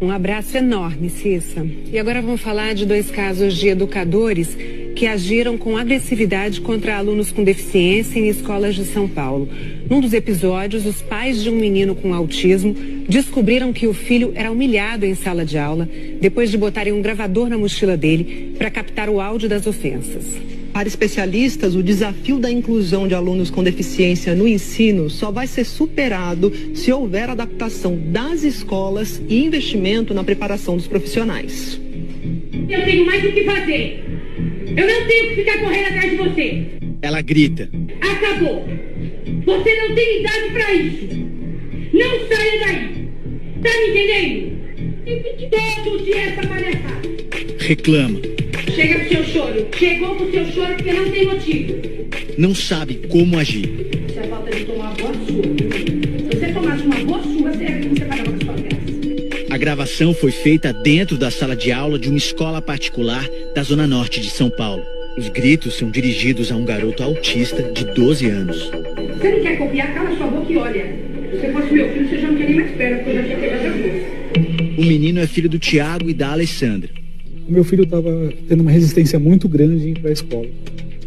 Um abraço enorme, Cissa. E agora vamos falar de 2 casos de educadores que agiram com agressividade contra alunos com deficiência em escolas de São Paulo. Num dos episódios, os pais de um menino com autismo descobriram que o filho era humilhado em sala de aula depois de botarem um gravador na mochila dele para captar o áudio das ofensas. Para especialistas, o desafio da inclusão de alunos com deficiência no ensino só vai ser superado se houver adaptação das escolas e investimento na preparação dos profissionais. Eu tenho mais o que fazer. Eu não tenho que ficar correndo atrás de você. Ela grita. Acabou. Você não tem idade para isso. Não saia daí. Tá me entendendo? Todo dia essa palhaçada. Reclama. Chega pro seu choro. Chegou pro seu choro porque não tem motivo. Não sabe como agir. Isso é falta de tomar uma boa surra. Se você tomasse uma boa surra, você pagava com as suas peças. A gravação foi feita dentro da sala de aula de uma escola particular da Zona Norte de São Paulo. Os gritos são dirigidos a um garoto autista de 12 anos. Você não quer copiar? Cala sua boca e olha. Se você fosse meu filho, você já não queria nem mais perto, porque eu já tinha pegado as duas. O menino é filho do Tiago e da Alessandra. O meu filho estava tendo uma resistência muito grande em ir para a escola.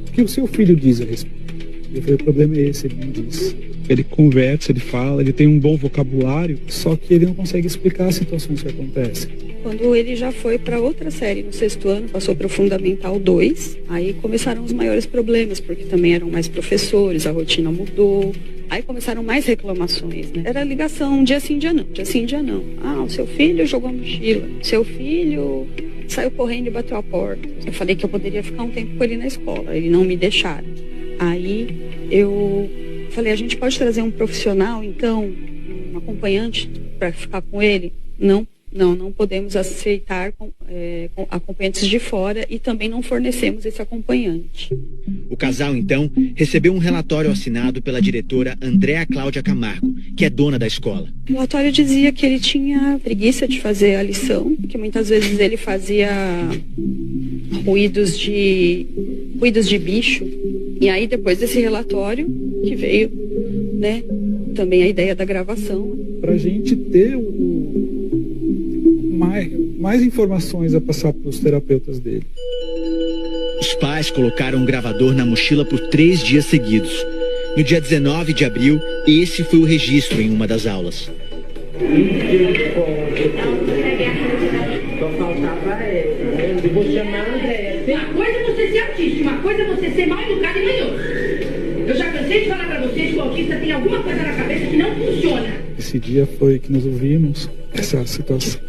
O que o seu filho diz a respeito? Eu falei, o problema é esse, ele não diz. Ele conversa, ele fala, ele tem um bom vocabulário, só que ele não consegue explicar as situações que acontecem. Quando ele já foi para outra série no 6º ano, passou para o Fundamental 2, aí começaram os maiores problemas, porque também eram mais professores, a rotina mudou, aí começaram mais reclamações, né? Era ligação, dia sim, dia não, dia sim, dia não. Ah, o seu filho jogou a mochila, seu filho saiu correndo e bateu a porta. Eu falei que eu poderia ficar um tempo com ele na escola, ele não me deixaram. Aí eu falei, a gente pode trazer um profissional, então, um acompanhante para ficar com ele? Não podemos aceitar acompanhantes de fora e também não fornecemos esse acompanhante. O casal, então, recebeu um relatório assinado pela diretora Andréa Cláudia Camargo, que é dona da escola. O relatório dizia que ele tinha preguiça de fazer a lição, que muitas vezes ele fazia ruídos de bicho. E aí, depois desse relatório, que veio, né, também a ideia da gravação. Para a gente ter mais informações a passar para os terapeutas dele. Os pais colocaram um gravador na mochila por 3 dias seguidos. No dia 19 de abril, esse foi o registro em uma das aulas. Só faltava essa. Vou chamar a Andréa. Uma coisa é você ser autista, uma coisa é você ser mal educado e manhoso. Eu já cansei de falar pra vocês que o autista tem alguma coisa na cabeça que não funciona. Esse dia foi que nós ouvimos essa situação.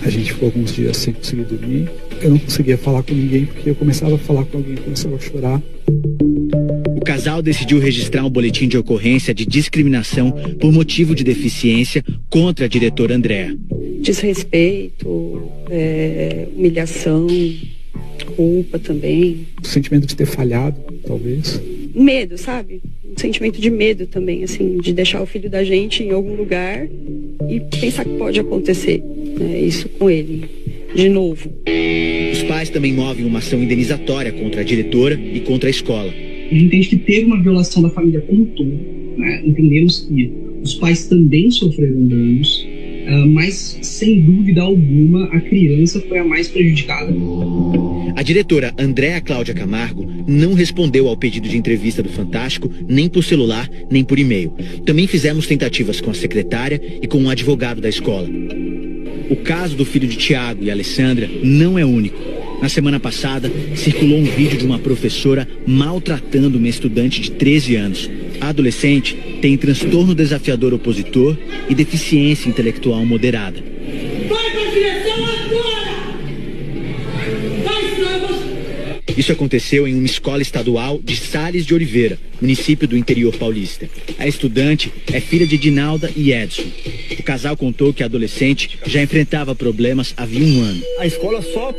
A gente ficou alguns dias sem conseguir dormir. Eu não conseguia falar com ninguém, porque eu começava a falar com alguém e começava a chorar. O casal decidiu registrar um boletim de ocorrência de discriminação por motivo de deficiência contra a diretora Andréa. Desrespeito, humilhação, culpa também. O sentimento de ter falhado, talvez. Medo, sabe? Um sentimento de medo também, assim, de deixar o filho da gente em algum lugar e pensar que pode acontecer, né, isso com ele, de novo. Os pais também movem uma ação indenizatória contra a diretora e contra a escola. A gente entende que teve uma violação da família como um todo, né? Entendemos que os pais também sofreram danos, mas sem dúvida alguma a criança foi a mais prejudicada. A diretora Andréa Cláudia Camargo não respondeu ao pedido de entrevista do Fantástico, nem por celular, nem por e-mail. Também fizemos tentativas com a secretária e com um advogado da escola. O caso do filho de Tiago e Alessandra não é único. Na semana passada, circulou um vídeo de uma professora maltratando uma estudante de 13 anos. A adolescente tem transtorno desafiador opositor e deficiência intelectual moderada. Vai pra direção agora! Vai, Santos! Isso aconteceu em uma escola estadual de Sales de Oliveira, município do interior paulista. A estudante é filha de Dinalda e Edson. O casal contou que a adolescente já enfrentava problemas havia um ano. A escola só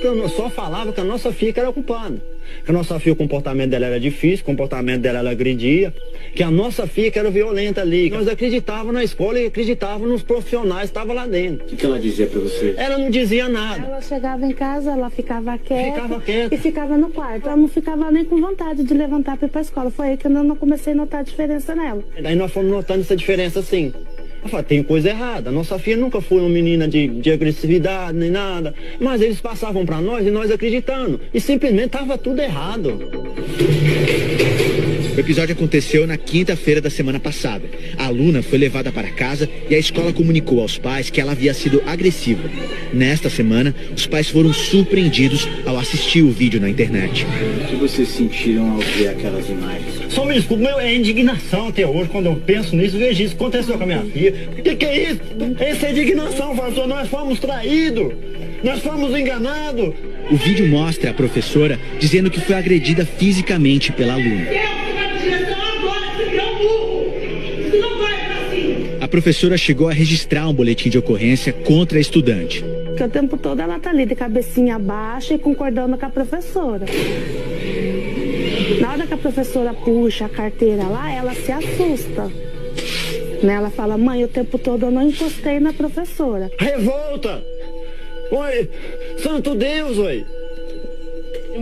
falava que a nossa filha era culpada. Que a nossa filha, o comportamento dela era difícil, o comportamento dela ela agredia, que a nossa filha que era violenta ali. Nós acreditávamos na escola e acreditávamos nos profissionais que estavam lá dentro. O que ela dizia pra você? Ela não dizia nada. Ela chegava em casa, ela ficava quieta e ficava no quarto. Ela não ficava nem com vontade de levantar para ir pra escola. Foi aí que eu não comecei a notar a diferença nela. Daí nós fomos notando essa diferença assim. Eu falei, tem coisa errada. Nossa filha nunca foi uma menina de agressividade, nem nada. Mas eles passavam para nós e nós acreditando. E simplesmente estava tudo errado. O episódio aconteceu na quinta-feira da semana passada. A aluna foi levada para casa e a escola comunicou aos pais que ela havia sido agressiva. Nesta semana, os pais foram surpreendidos ao assistir o vídeo na internet. O que vocês sentiram ao ver aquelas imagens? Só me desculpa, é indignação até hoje. Quando eu penso nisso, vejo isso. Aconteceu com a minha filha. O que é isso? Essa é indignação, pastor. Nós fomos traídos. Nós fomos enganados. O vídeo mostra a professora dizendo que foi agredida fisicamente pela aluna. A professora chegou a registrar um boletim de ocorrência contra a estudante. Porque o tempo todo ela tá ali de cabecinha baixa e concordando com a professora. Na hora que a professora puxa a carteira lá, ela se assusta. Né? Ela fala, mãe, o tempo todo eu não encostei na professora. Revolta! Oi, santo Deus, oi!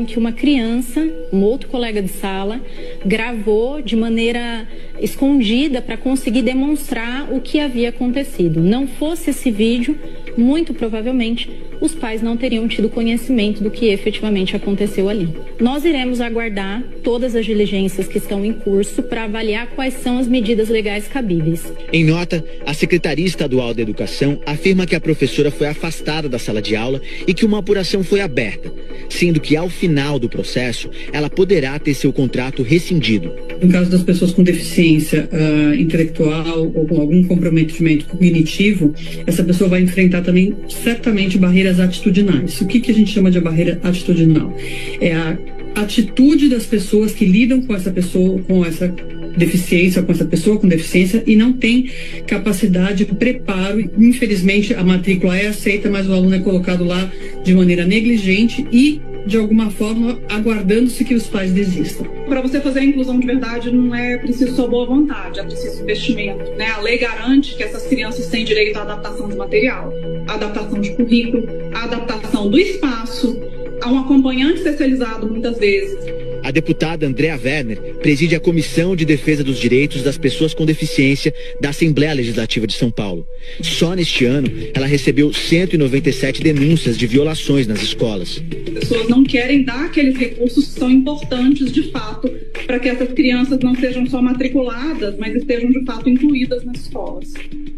Que uma criança, um outro colega de sala, gravou de maneira escondida para conseguir demonstrar o que havia acontecido. Não fosse esse vídeo, muito provavelmente, os pais não teriam tido conhecimento do que efetivamente aconteceu ali. Nós iremos aguardar todas as diligências que estão em curso para avaliar quais são as medidas legais cabíveis. Em nota, a Secretaria Estadual da Educação afirma que a professora foi afastada da sala de aula e que uma apuração foi aberta, sendo que ao final do processo, ela poderá ter seu contrato rescindido. No caso das pessoas com deficiência intelectual ou com algum comprometimento cognitivo, essa pessoa vai enfrentar também certamente barreiras atitudinais. O que a gente chama de barreira atitudinal? É a atitude das pessoas que lidam com essa pessoa, com essa deficiência, com essa pessoa com deficiência e não tem capacidade, preparo. Infelizmente, a matrícula é aceita, mas o aluno é colocado lá de maneira negligente e, de alguma forma, aguardando-se que os pais desistam. Para você fazer a inclusão de verdade, não é preciso só boa vontade, é preciso investimento, né? A lei garante que essas crianças têm direito à adaptação de material, à adaptação de currículo, à adaptação do espaço, a um acompanhante especializado, muitas vezes. A deputada Andréa Werner preside a Comissão de Defesa dos Direitos das Pessoas com Deficiência da Assembleia Legislativa de São Paulo. Só neste ano, ela recebeu 197 denúncias de violações nas escolas. As pessoas não querem dar aqueles recursos que são importantes, de fato, para que essas crianças não sejam só matriculadas, mas estejam, de fato, incluídas nas escolas.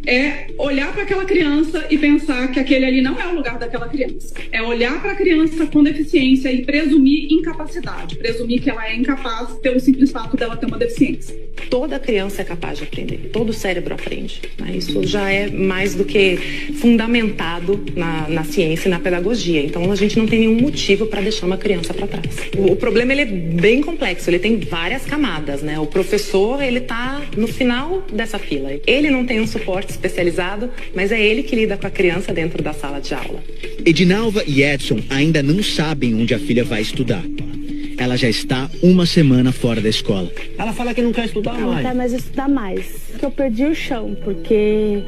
É olhar para aquela criança e pensar que aquele ali não é o lugar daquela criança. É olhar para a criança com deficiência e presumir incapacidade, presumir que ela é incapaz pelo simples fato dela ter uma deficiência. Toda criança é capaz de aprender, todo cérebro aprende. Né? Isso já é mais do que fundamentado na ciência e na pedagogia. Então a gente não tem nenhum motivo para deixar uma criança para trás. O problema ele é bem complexo, ele tem várias camadas. Né? O professor ele está no final dessa fila. Ele não tem um suporte especializado, mas é ele que lida com a criança dentro da sala de aula. Edinalva e Edson ainda não sabem onde a filha vai estudar. Ela já está uma semana fora da escola. Ela fala que não quer estudar mais. Não quer mais estudar mais. Eu perdi o chão, porque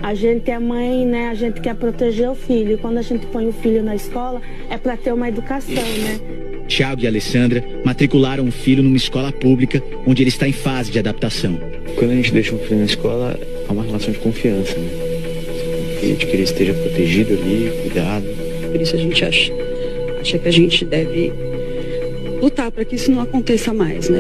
a gente é mãe, né? A gente quer proteger o filho. E quando a gente põe o filho na escola, é para ter uma educação, né? Tiago e Alessandra matricularam o filho numa escola pública, onde ele está em fase de adaptação. Quando a gente deixa um filho na escola, há uma relação de confiança, né? De que ele esteja protegido ali, cuidado. Por isso a gente acha que a gente deve lutar para que isso não aconteça mais, né?